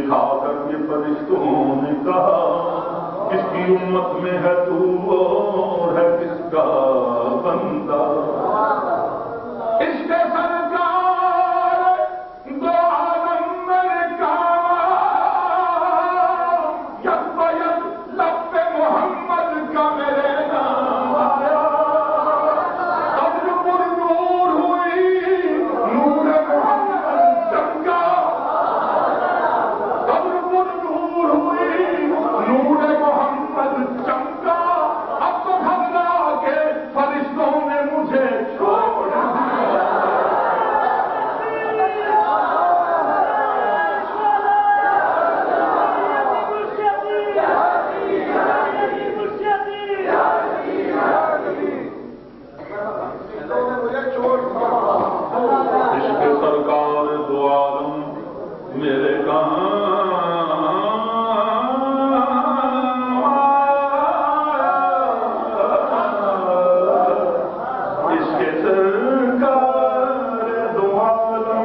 دکھا کر کے فرشتوں نے کہا کس کی امت میں ہے تو اور ہے کس کا بندہ. اس کے سرکار دو عالم میں کہا یک بیک لب پہ محمد کا میرے نام آیا. قبر پر نور ہوئی نور محمد چمکا. قبر پر نور ہوئی نور محمد چمکا. اب تو گھبرا کے فرشتوں نے مجھے چھوڑ سرکار دو عالم میرے کہاں اس کے سرکار دو عالم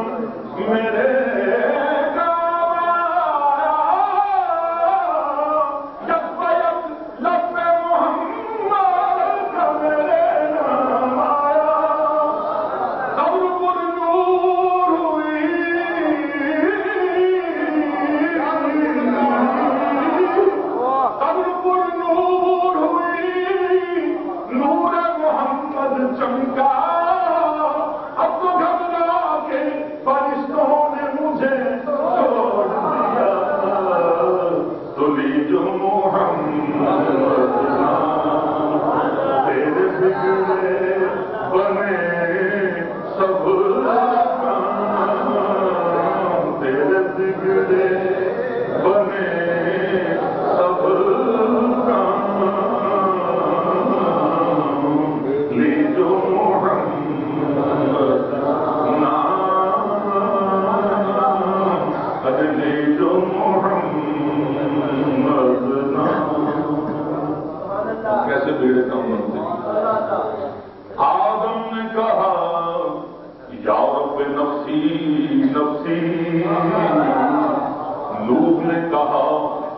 میرے چمکا. اب تو گھبرا کے فرشتوں نے مجھے چھوڑ دیا. تلی جو محمد تیرے بگڑے بنے سب کام. تیرے بگڑے بنے سب کام. کیسے بگڑے کام بنتے. آدم نے کہا یا رب نفسی نفسی. نوح نے کہا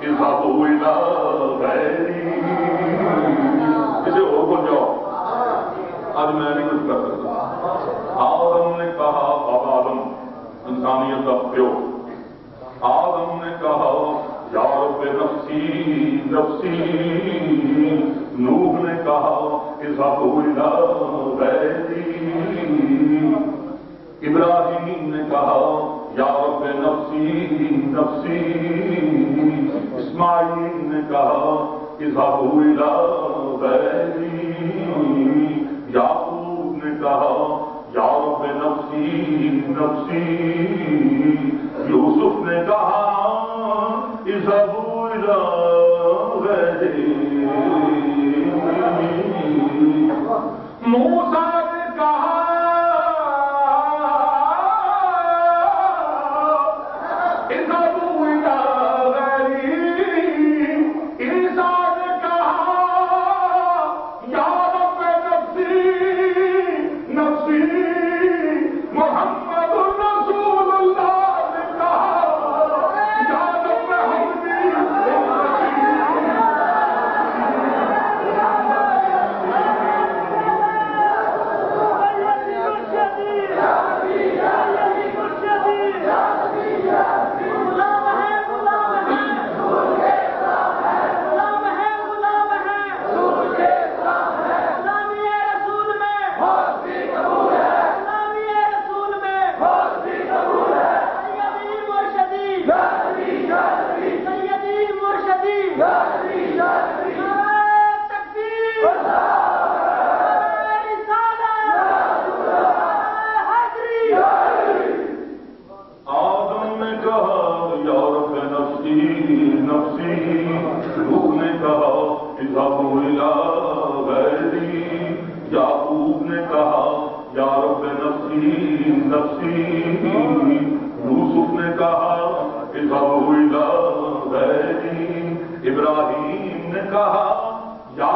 اذهبوا الى غیری. اسے اور بول جاؤ آج میں نہیں کچھ کر سکتا. آدم نے کہا بابا آدم انسانیت کا پیو. آدم نے کہا یا رب نفسی نفسی. نوح نے کہا اذهبوا الى غیری. ابراہیم نے کہا یا رب نفسی نفسی. اسماعیل نے کہا اذهبوا الى غیری. یعقوب نے کہا یا رب نفسی نفسی. یوسف نے کہا اذهبوا الى غیری. موسیٰ نے کہا اذهبوا الى غیری. عیسیٰ نے کہا یا رب نفسی نفسی. محمد رسول اللہ نے کہا یا رب حمدی. یعقوب نے کہا یا رب نفسی نفسی. یوسف نے کہا اذهبوا الى غیری. ابراہیم نے کہا یا